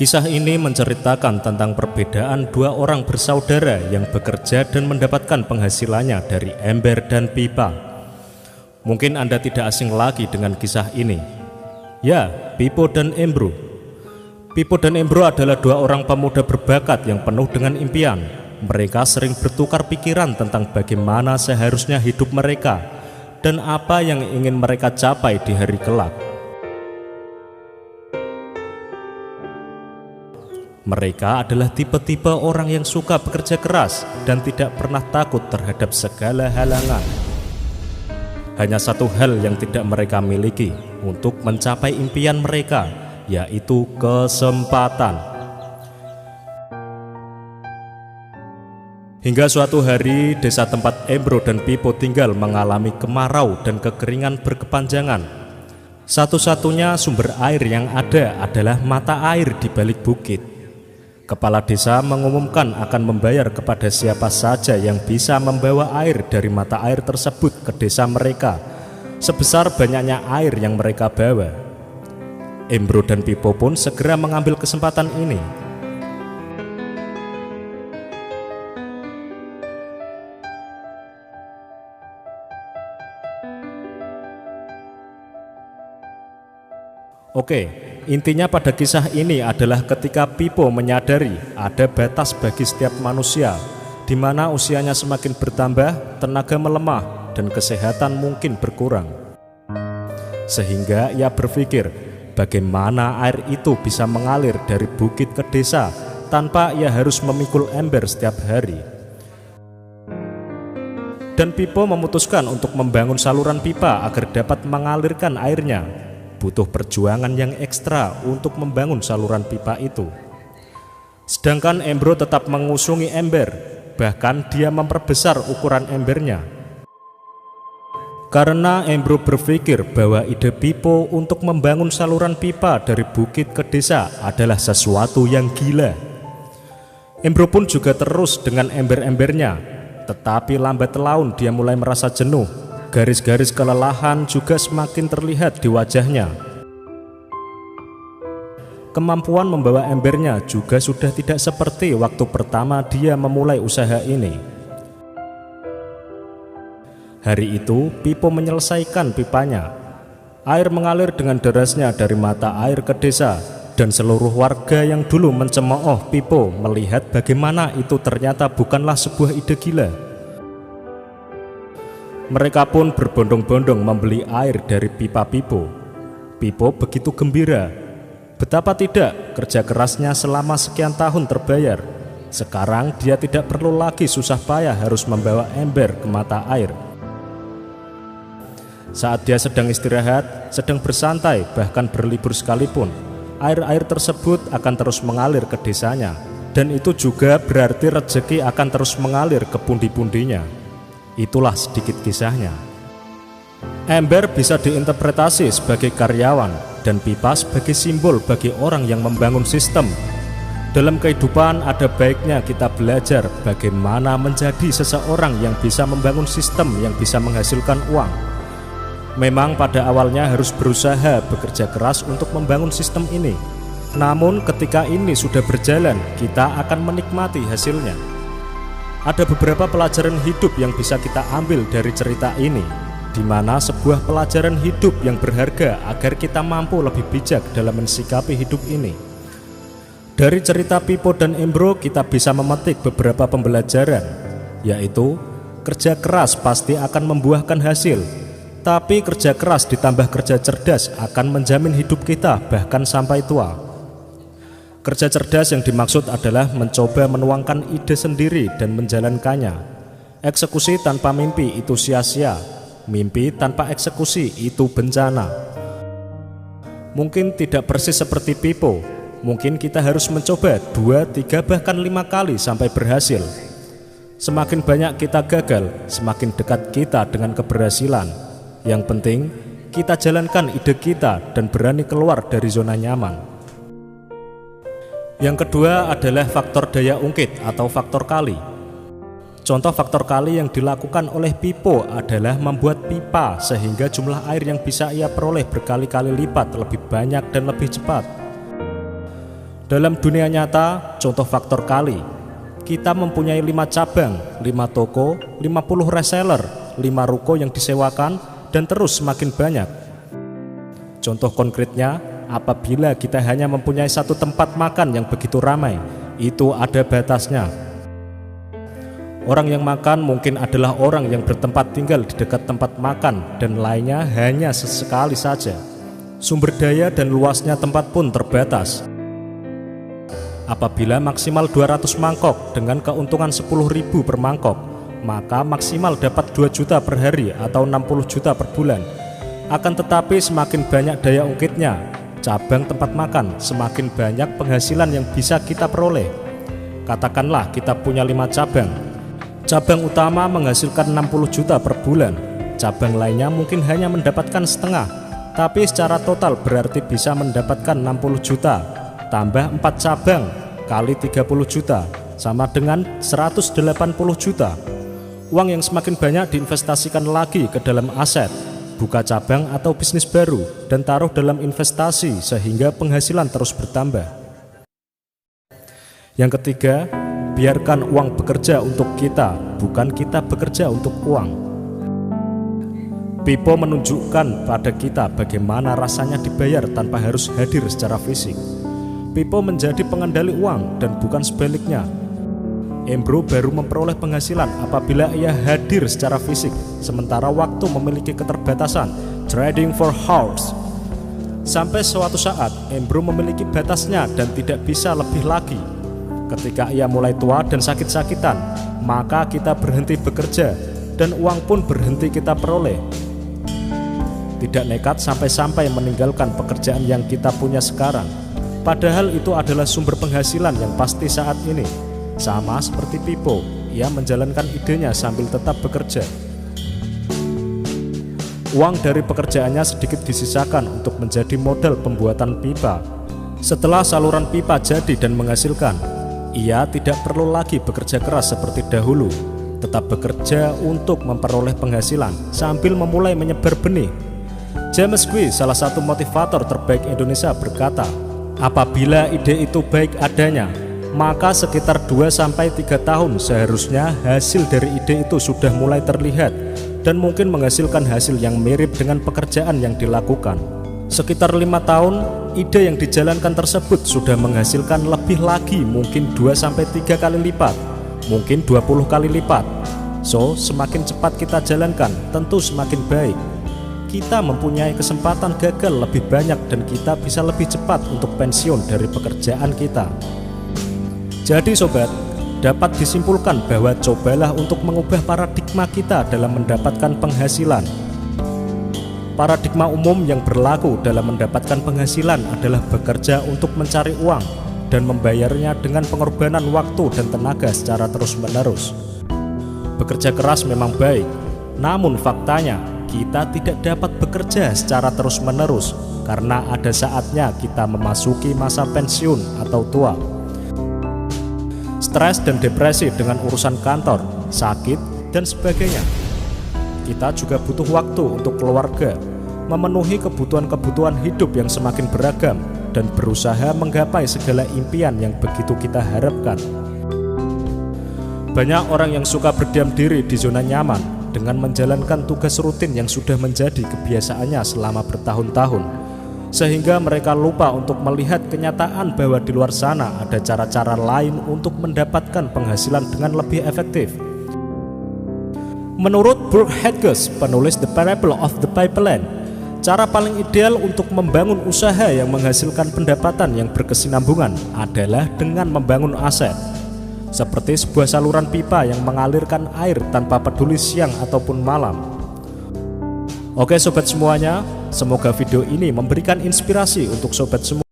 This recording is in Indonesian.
Kisah ini menceritakan tentang perbedaan dua orang bersaudara yang bekerja dan mendapatkan penghasilannya dari ember dan pipa. Mungkin Anda tidak asing lagi dengan kisah ini. Ya, Pippo dan Embro. Pippo dan Embro adalah dua orang pemuda berbakat yang penuh dengan impian. Mereka sering bertukar pikiran tentang bagaimana seharusnya hidup mereka dan apa yang ingin mereka capai di hari kelak. Mereka adalah tipe-tipe orang yang suka bekerja keras dan tidak pernah takut terhadap segala halangan. Hanya satu hal yang tidak mereka miliki untuk mencapai impian mereka, yaitu kesempatan. Hingga suatu hari, desa tempat Embro dan Pippo tinggal mengalami kemarau dan kekeringan berkepanjangan. Satu-satunya sumber air yang ada adalah mata air di balik bukit. Kepala desa mengumumkan akan membayar kepada siapa saja yang bisa membawa air dari mata air tersebut ke desa mereka, sebesar banyaknya air yang mereka bawa. Embro dan Pippo pun segera mengambil kesempatan ini. Oke, intinya pada kisah ini adalah ketika Pippo menyadari ada batas bagi setiap manusia, di mana usianya semakin bertambah, tenaga melemah, dan kesehatan mungkin berkurang. Sehingga ia berpikir, bagaimana air itu bisa mengalir dari bukit ke desa tanpa ia harus memikul ember setiap hari. Dan Pippo memutuskan untuk membangun saluran pipa agar dapat mengalirkan airnya. Butuh perjuangan yang ekstra untuk membangun saluran pipa itu. Sedangkan Embro tetap mengusungi ember, bahkan dia memperbesar ukuran embernya. Karena Embro berpikir bahwa ide Pippo untuk membangun saluran pipa dari bukit ke desa adalah sesuatu yang gila. Embro pun juga terus dengan ember-embernya, tetapi lambat laun dia mulai merasa jenuh. Garis-garis kelelahan juga semakin terlihat di wajahnya. Kemampuan membawa embernya juga sudah tidak seperti waktu pertama dia memulai usaha ini. Hari itu, Pippo menyelesaikan pipanya. Air mengalir dengan derasnya dari mata air ke desa, dan seluruh warga yang dulu mencemooh Pippo melihat bagaimana itu ternyata bukanlah sebuah ide gila. Mereka pun berbondong-bondong membeli air dari pipa Pippo. Pippo begitu gembira. Betapa tidak, kerja kerasnya selama sekian tahun terbayar. Sekarang dia tidak perlu lagi susah payah harus membawa ember ke mata air. Saat dia sedang istirahat, sedang bersantai, bahkan berlibur sekalipun, air-air tersebut akan terus mengalir ke desanya. Dan itu juga berarti rezeki akan terus mengalir ke pundi-pundinya. Itulah sedikit kisahnya. Ember bisa diinterpretasi sebagai karyawan dan pipa sebagai simbol bagi orang yang membangun sistem. Dalam kehidupan ada baiknya kita belajar bagaimana menjadi seseorang yang bisa membangun sistem yang bisa menghasilkan uang. Memang pada awalnya harus berusaha bekerja keras untuk membangun sistem ini. Namun ketika ini sudah berjalan, kita akan menikmati hasilnya. Ada beberapa pelajaran hidup yang bisa kita ambil dari cerita ini, di mana sebuah pelajaran hidup yang berharga agar kita mampu lebih bijak dalam mensikapi hidup ini. Dari cerita Pippo dan Embro kita bisa memetik beberapa pembelajaran, yaitu kerja keras pasti akan membuahkan hasil, tapi kerja keras ditambah kerja cerdas akan menjamin hidup kita bahkan sampai tua. Kerja cerdas yang dimaksud adalah mencoba menuangkan ide sendiri dan menjalankannya. Eksekusi tanpa mimpi itu sia-sia. Mimpi tanpa eksekusi itu bencana. Mungkin tidak persis seperti Pippo. Mungkin kita harus mencoba 2, 3, bahkan 5 kali sampai berhasil. Semakin banyak kita gagal, semakin dekat kita dengan keberhasilan. Yang penting, kita jalankan ide kita dan berani keluar dari zona nyaman. Yang kedua adalah faktor daya ungkit atau faktor kali. Contoh faktor kali yang dilakukan oleh Pippo adalah membuat pipa sehingga jumlah air yang bisa ia peroleh berkali-kali lipat lebih banyak dan lebih cepat. Dalam dunia nyata, contoh faktor kali, kita mempunyai 5 cabang, 5 toko, 50 reseller, 5 ruko yang disewakan, dan terus semakin banyak. Contoh konkretnya, apabila kita hanya mempunyai 1 tempat makan yang begitu ramai, itu ada batasnya. Orang yang makan mungkin adalah orang yang bertempat tinggal di dekat tempat makan, dan lainnya hanya sesekali saja. Sumber daya dan luasnya tempat pun terbatas. Apabila maksimal 200 mangkok dengan keuntungan 10.000 per mangkok, maka maksimal dapat 2 juta per hari atau 60 juta per bulan. Akan tetapi semakin banyak daya ungkitnya, cabang tempat makan, semakin banyak penghasilan yang bisa kita peroleh. Katakanlah kita punya 5 cabang. Cabang utama menghasilkan 60 juta per bulan. Cabang lainnya mungkin hanya mendapatkan setengah, tapi secara total berarti bisa mendapatkan 60 juta. Tambah 4 cabang kali 30 juta sama dengan 180 juta. Uang yang semakin banyak diinvestasikan lagi ke dalam aset, buka cabang atau bisnis baru, dan taruh dalam investasi sehingga penghasilan terus bertambah. Yang ketiga, biarkan uang bekerja untuk kita, bukan kita bekerja untuk uang. Pipo menunjukkan pada kita bagaimana rasanya dibayar tanpa harus hadir secara fisik. Pipo menjadi pengendali uang dan bukan sebaliknya. Embro baru memperoleh penghasilan apabila ia hadir secara fisik, sementara waktu memiliki keterbatasan. Trading for hours. Sampai suatu saat, Embro memiliki batasnya dan tidak bisa lebih lagi. Ketika ia mulai tua dan sakit-sakitan, maka kita berhenti bekerja dan uang pun berhenti kita peroleh. Tidak nekat sampai-sampai meninggalkan pekerjaan yang kita punya sekarang. Padahal itu adalah sumber penghasilan yang pasti saat ini. Sama seperti Pipo, ia menjalankan idenya sambil tetap bekerja. Uang dari pekerjaannya sedikit disisakan untuk menjadi modal pembuatan pipa. Setelah saluran pipa jadi dan menghasilkan, ia tidak perlu lagi bekerja keras seperti dahulu, tetap bekerja untuk memperoleh penghasilan sambil memulai menyebar benih. James Gui, salah satu motivator terbaik Indonesia, berkata, apabila ide itu baik adanya, maka sekitar 2-3 tahun seharusnya hasil dari ide itu sudah mulai terlihat dan mungkin menghasilkan hasil yang mirip dengan pekerjaan yang dilakukan. Sekitar 5 tahun, ide yang dijalankan tersebut sudah menghasilkan lebih lagi, mungkin 2-3 kali lipat, mungkin 20 kali lipat. So, semakin cepat kita jalankan, tentu semakin baik. Kita mempunyai kesempatan gagal lebih banyak dan kita bisa lebih cepat untuk pensiun dari pekerjaan kita. Jadi sobat, dapat disimpulkan bahwa cobalah untuk mengubah paradigma kita dalam mendapatkan penghasilan. Paradigma umum yang berlaku dalam mendapatkan penghasilan adalah bekerja untuk mencari uang dan membayarnya dengan pengorbanan waktu dan tenaga secara terus-menerus. Bekerja keras memang baik, namun faktanya kita tidak dapat bekerja secara terus-menerus karena ada saatnya kita memasuki masa pensiun atau tua. Stres dan depresi dengan urusan kantor, sakit, dan sebagainya. Kita juga butuh waktu untuk keluarga, memenuhi kebutuhan-kebutuhan hidup yang semakin beragam, dan berusaha menggapai segala impian yang begitu kita harapkan. Banyak orang yang suka berdiam diri di zona nyaman dengan menjalankan tugas rutin yang sudah menjadi kebiasaannya selama bertahun-tahun, sehingga mereka lupa untuk melihat kenyataan bahwa di luar sana ada cara-cara lain untuk mendapatkan penghasilan dengan lebih efektif. Menurut Burke Hedges, penulis The Parable of the Pipeline, cara paling ideal untuk membangun usaha yang menghasilkan pendapatan yang berkesinambungan adalah dengan membangun aset, seperti sebuah saluran pipa yang mengalirkan air tanpa peduli siang ataupun malam. Oke sobat semuanya, semoga video ini memberikan inspirasi untuk sobat semua.